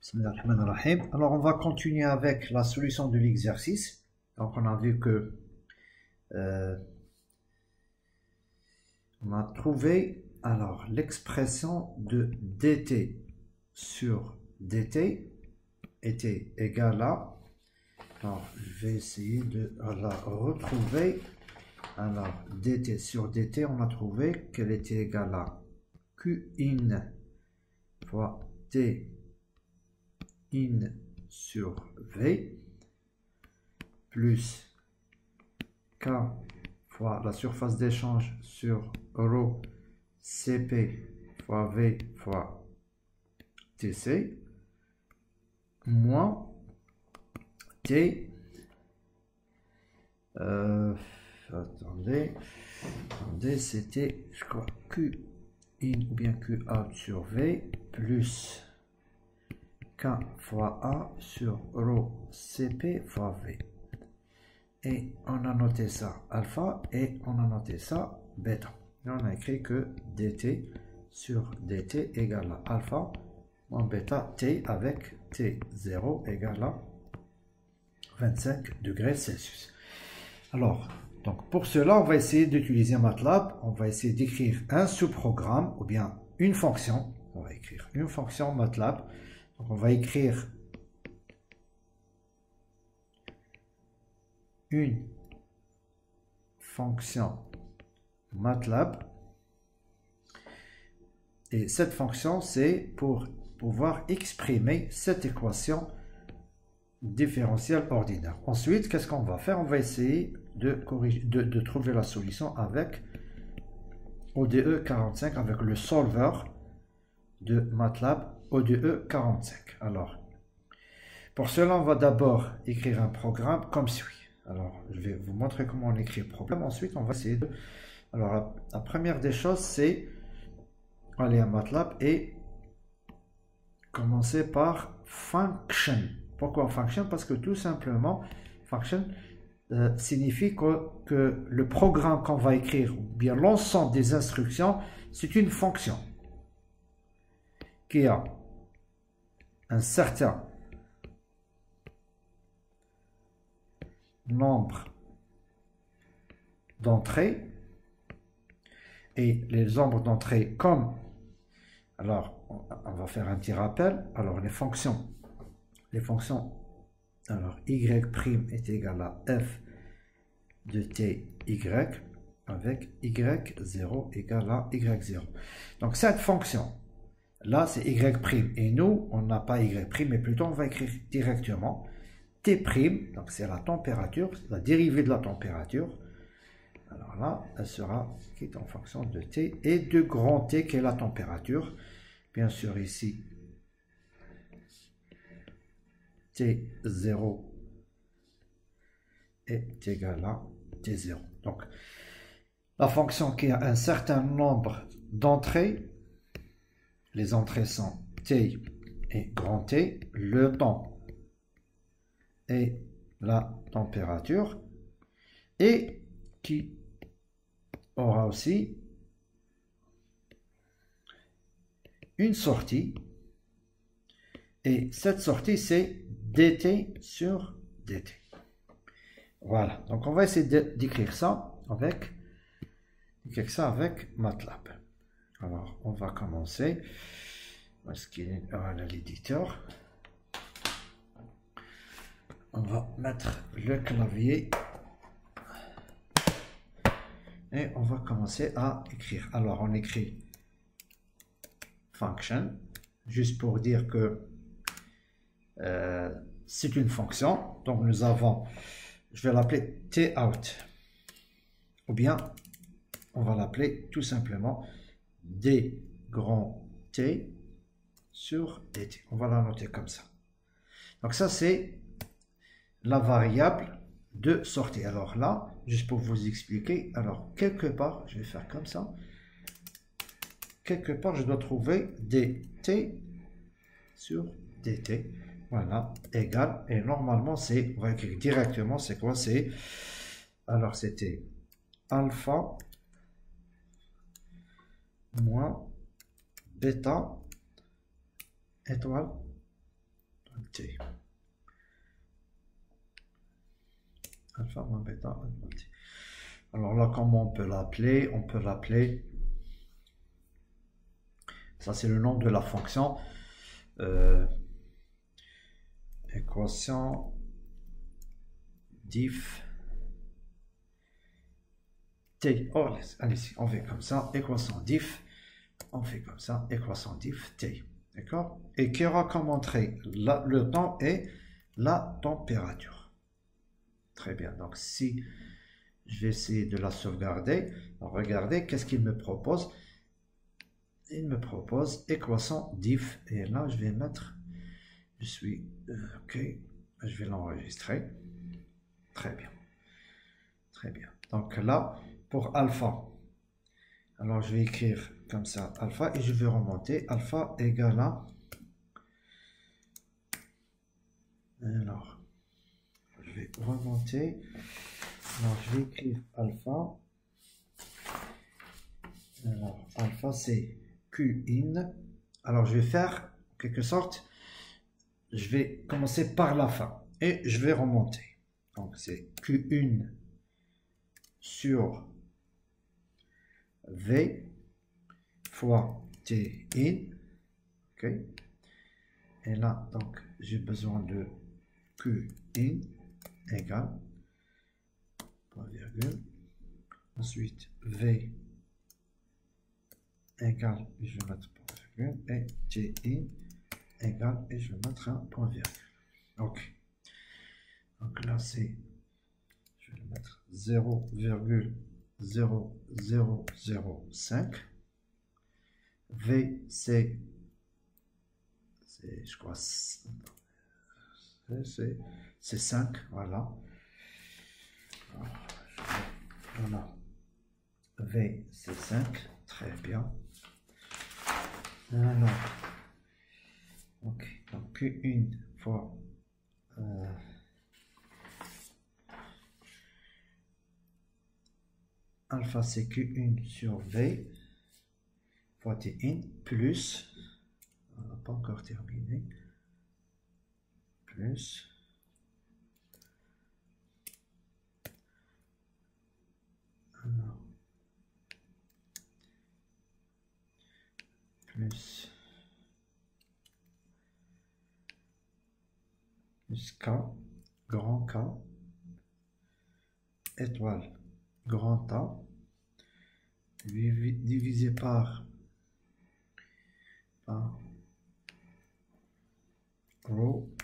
Bismillahirrahmanirrahim. Alors, on va continuer avec la solution de l'exercice. Donc, on a vu que on a trouvé alors l'expression de dt sur dt était égale à. Alors, je vais essayer de la retrouver. Alors, dt sur dt, on a trouvé qu'elle était égale à q in fois t in sur v plus k fois la surface d'échange sur rho cp fois v fois tc moins t attendez c'était je crois q in ou bien q out sur v plus k fois a sur rho cp fois v. Et on a noté ça alpha et on a noté ça bêta. Et on a écrit que dt sur dt égale à alpha moins bêta t avec t0 égale à 25 degrés Celsius. Alors, donc pour cela, on va essayer d'utiliser MATLAB. On va essayer d'écrire un sous-programme ou bien une fonction. On va écrire une fonction MATLAB. Donc on va écrire une fonction MATLAB. Et cette fonction, c'est pour pouvoir exprimer cette équation différentielle ordinaire. Ensuite, qu'est-ce qu'on va faire? On va essayer de trouver la solution avec ODE 45, avec le solver de MATLAB ODE 45. Alors, pour cela, on va d'abord écrire un programme comme suit. Alors, je vais vous montrer comment on écrit le programme. Ensuite, on va essayer de... Alors, la première des choses, c'est aller à MATLAB et commencer par function. Pourquoi function? Parce que tout simplement, function signifie que le programme qu'on va écrire, ou bien l'ensemble des instructions, c'est une fonction qui a un certain nombre d'entrées, et les nombres d'entrées comme, alors on va faire un petit rappel. Alors les fonctions, alors y' est égal à f de ty avec y0 égale à y0. Donc cette fonction là c'est y', et nous on n'a pas y', mais plutôt on va écrire directement t', donc c'est la température, la dérivée de la température. Alors là, elle sera qui est en fonction de t et de grand T qui est la température. Bien sûr ici, T0 est égal à T0. Donc, la fonction qui a un certain nombre d'entrées, les entrées sont T et grand T, le temps et la température, et qui aura aussi une sortie, et cette sortie c'est dt sur dt. Voilà, donc on va essayer d'écrire ça avec MATLAB. Alors on va commencer, parce qu'il est à l'éditeur. On va mettre le clavier et on va commencer à écrire. Alors on écrit function, juste pour dire que c'est une fonction. Donc nous avons, je vais l'appeler tout, ou bien on va l'appeler tout simplement d grand T sur dt. On va la noter comme ça. Donc ça c'est la variable de sortie. Alors là, juste pour vous expliquer, alors quelque part, je vais faire comme ça. Quelque part, je dois trouver dt sur dt. Voilà, égal. Et normalement, c'est, on va écrire directement, c'est quoi? C'est, alors c'était alpha moins bêta étoile t. Alpha moins bêta moins t. Alors là, comment on peut l'appeler? On peut l'appeler, ça c'est le nom de la fonction, équation diff t. Oh, allez, on fait comme ça, équation diff, on fait comme ça, équation diff t. D'accord? Et qui aura comme entrée le temps et la température. Très bien. Donc, si je vais essayer de la sauvegarder, regardez, qu'est-ce qu'il me propose? Il me propose équation diff. Et là, je vais mettre, je suis, OK, je vais l'enregistrer. Très bien. Très bien. Donc là, pour alpha, alors je vais écrire comme ça, alpha, et je vais remonter, alpha égale à, alors, je vais remonter, alors je vais écrire alpha, alors alpha c'est Q in, alors je vais faire, en quelque sorte, je vais commencer par la fin, et je vais remonter, donc c'est Q1 sur V fois T in, ok, et là, donc, j'ai besoin de Q in égale, point virgule, ensuite V égale, et je vais mettre point virgule, et T in égale, et je vais mettre un point virgule. Ok. Donc là, c'est, je vais le mettre 0,0005. V, c'est, je crois, c'est 5, voilà. Voilà. V, c'est 5, très bien. Alors, ok, donc Q1 fois alpha, c'est Q1 sur V fois T in plus, on n'a pas encore terminé, plus, alors, plus K, grand K, étoile, grand A, divisé par rho,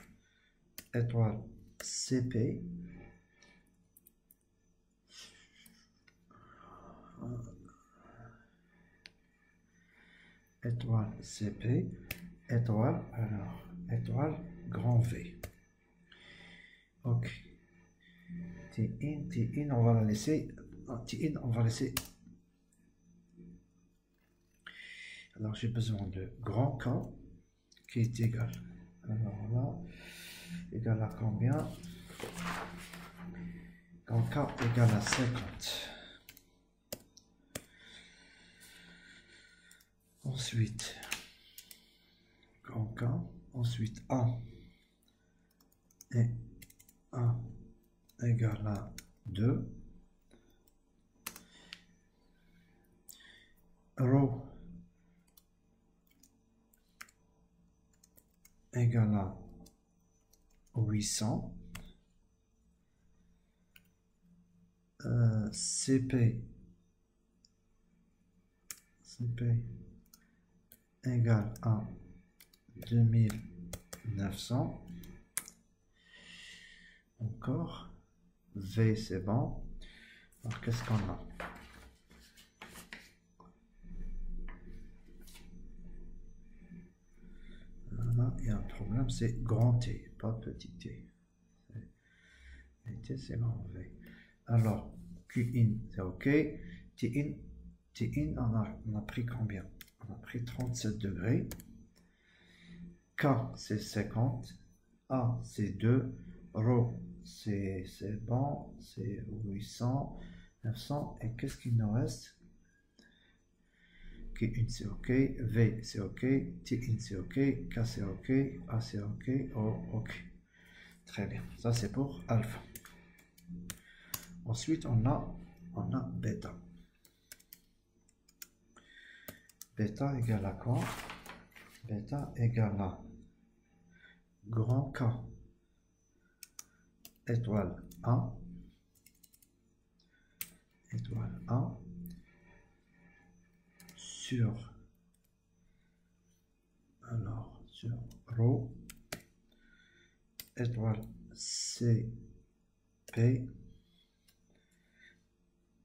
étoile, CP, étoile, CP, étoile, alors, étoile, grand V. Ok. T in, on va la laisser. T in, on va laisser. Alors, j'ai besoin de grand K qui est égal. Alors là, égal à combien? Grand K égale à 50. Ensuite, grand K. Ensuite, A. Et A égale à 2. Rho égale à 800. CP égale à 2900. Encore. V, c'est bon. Alors, qu'est-ce qu'on a? Là, il y a un problème, c'est grand T, pas petit t. T, c'est grand V. Alors, Q in, c'est OK. T in, on a pris combien? On a pris 37 degrés. K, c'est 50. A, c'est 2. Rho, c'est bon. C'est 800, 900. Et qu'est-ce qu'il nous reste? Ok, Q in c'est OK, V c'est OK, T in c'est OK, K c'est OK, A c'est OK, O OK. Très bien, ça c'est pour alpha. Ensuite on a bêta. Bêta égale à quoi? Bêta égale à grand K étoile A sur rho étoile C P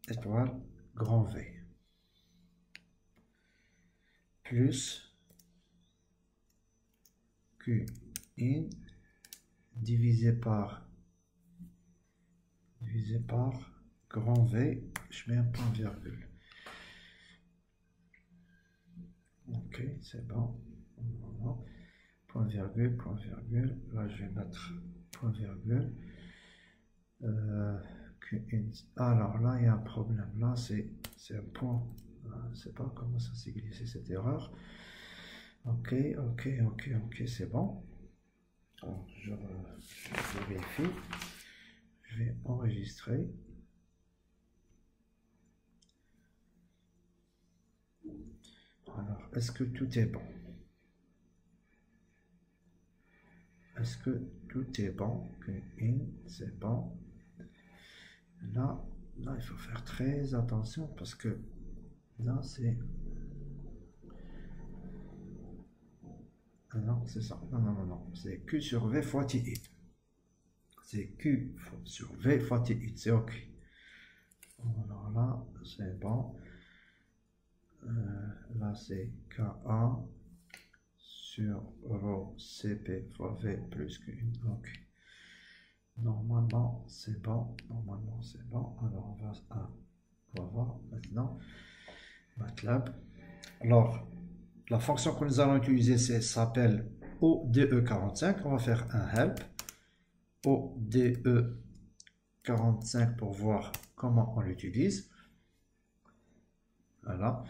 étoile grand V plus Q in divisé par grand V, je mets un point virgule. Ok, c'est bon. Point virgule. Là, je vais mettre point virgule. Alors là, il y a un problème. Là, c'est un point. Je ne sais pas comment ça s'est glissé cette erreur. Ok, c'est bon. Alors, je vérifie. Je vais enregistrer. Alors, est-ce que tout est bon? Est-ce que tout est bon? In, c'est bon. Là, il faut faire très attention parce que là, c'est... Ah non, c'est ça. Non. C'est Q sur V fois T in. C'est Q sur V fois T in. C'est OK. Alors là, c'est bon. Là, c'est KA sur rho CP fois V plus Q1. OK. Normalement, c'est bon. Alors, on va voir maintenant MATLAB. Alors, la fonction que nous allons utiliser s'appelle ODE45. On va faire un help. ODE45 pour voir comment on l'utilise. Voilà.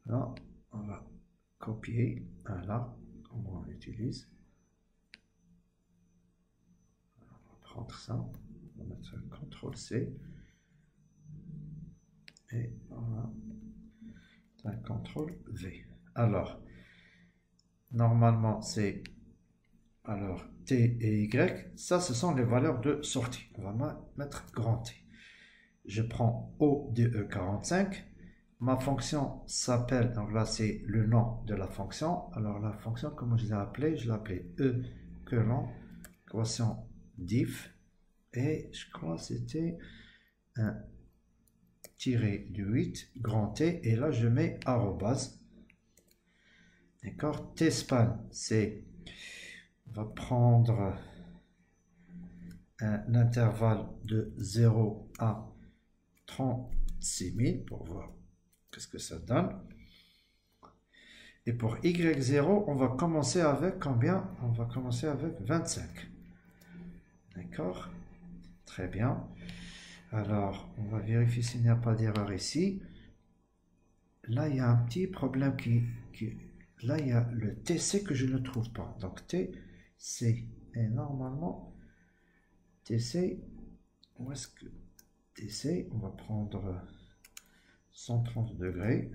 Là, on va copier. Voilà comment on l'utilise. On va prendre ça. On va mettre un CTRL-C. Et on va un CTRL-V. Alors, normalement, c'est... Alors, T et Y, ça, ce sont les valeurs de sortie. On va mettre grand T. Je prends ODE45. Ma fonction s'appelle, donc là, c'est le nom de la fonction. Alors, la fonction, comment je l'ai appelée? Je l'ai appelée équation diff. Et je crois que c'était un tiré du 8, grand T. Et là, je mets arrobase. D'accord? T-span, c'est... On va prendre un intervalle de 0 à 36 000 pour voir qu'est-ce que ça donne. Et pour Y0, on va commencer avec combien? On va commencer avec 25. D'accord? Très bien. Alors, on va vérifier s'il n'y a pas d'erreur ici. Là, il y a un petit problème Là, il y a le TC que je ne trouve pas. Donc, TC. Et normalement, TC, où est-ce que TC, on va prendre 130 degrés,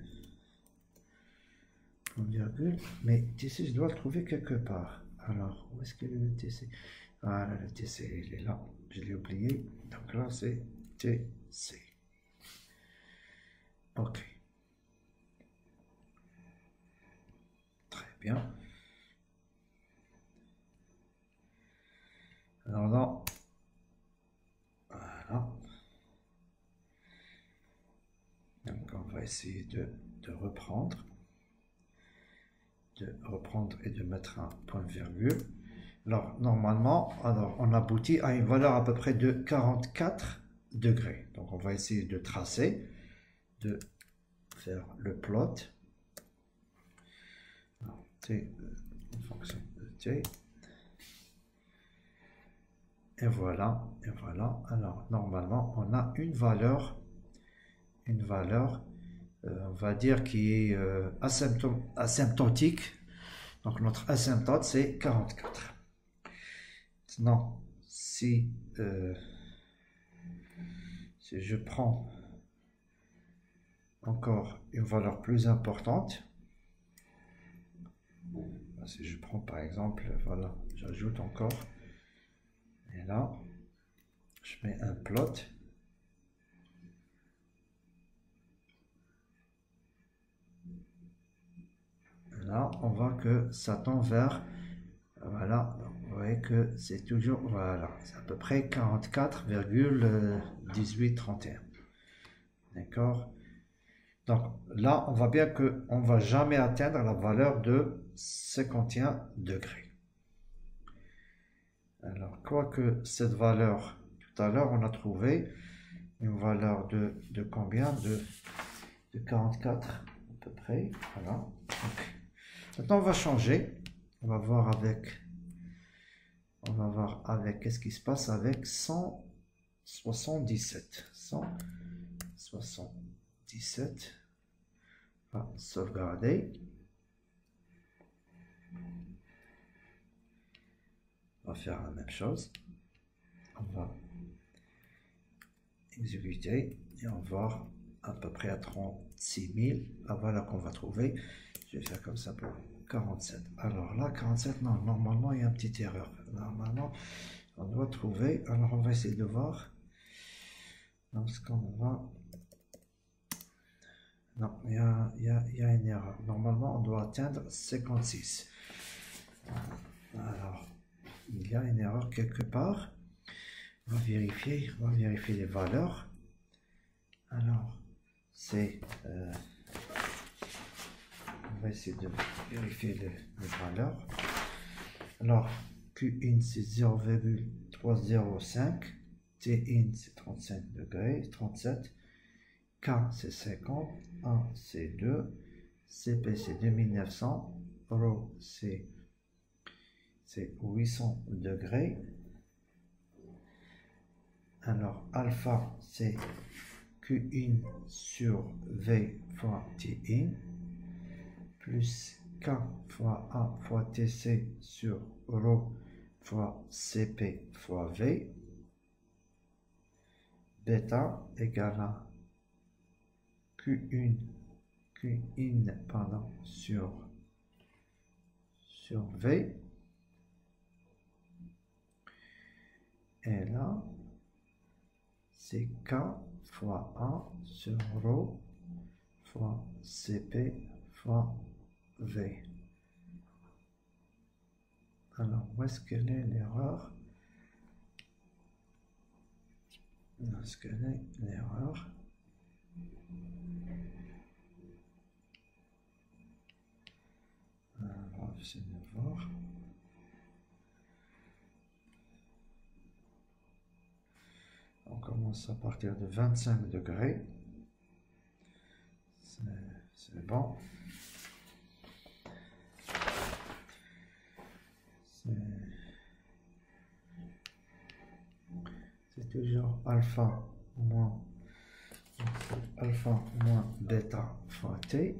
virgule, mais TC, je dois le trouver quelque part. Alors, où est-ce qu'il est le TC? Voilà, le TC, il est là, je l'ai oublié. Donc là, c'est TC. Ok. Très bien. Alors là, voilà. Donc on va essayer de reprendre et de mettre un point virgule. Alors normalement, on aboutit à une valeur à peu près de 44 degrés. Donc on va essayer de tracer, de faire le plot. Alors, T en fonction de T. Et voilà. Alors normalement, on a une valeur on va dire, qui est asymptotique. Donc notre asymptote, c'est 44. Maintenant, si je prends encore une valeur plus importante, si je prends par exemple, voilà, j'ajoute encore, et là, je mets un plot. Là, on voit que ça tend vers, voilà, vous voyez que c'est toujours, voilà, c'est à peu près 44,1831. D'accord? Donc là, on voit bien qu'on ne va jamais atteindre la valeur de 51 degrés. Alors, quoique cette valeur, tout à l'heure, on a trouvé une valeur de combien? De 44 à peu près. Voilà. Donc, maintenant, on va changer. On va voir avec qu'est-ce qui se passe avec 177. 177. On va sauvegarder. On va faire la même chose. On va exécuter et on va voir à peu près à 36 000 la valeur qu'on va trouver. Je vais faire comme ça pour 47. Alors là, 47, non, normalement il y a une petite erreur. Normalement, on doit trouver. Alors on va essayer de voir. Lorsqu'on va. Non, il y a une erreur. Normalement, on doit atteindre 56. Alors, il y a une erreur quelque part. On va vérifier les valeurs. Alors, c'est... on va essayer de vérifier les valeurs. Alors, Q1 c'est 0,305. T1 c'est 35 degrés, 37. K c'est 50. A c'est 2. CP c'est 2900. Rho c'est 800 degrés. Alors, alpha, c'est Q1 sur V fois T1, plus K fois A fois TC sur Rho fois CP fois V. Bêta égale à Q1 pardon, sur V. Et là, c'est K fois A sur Rho fois CP fois V. Alors, où est-ce qu'elle est l'erreur? Où est-ce qu'elle est l'erreur? Alors, j'essaie de voir. On commence à partir de 25 degrés. C'est bon. C'est toujours alpha moins bêta fois t.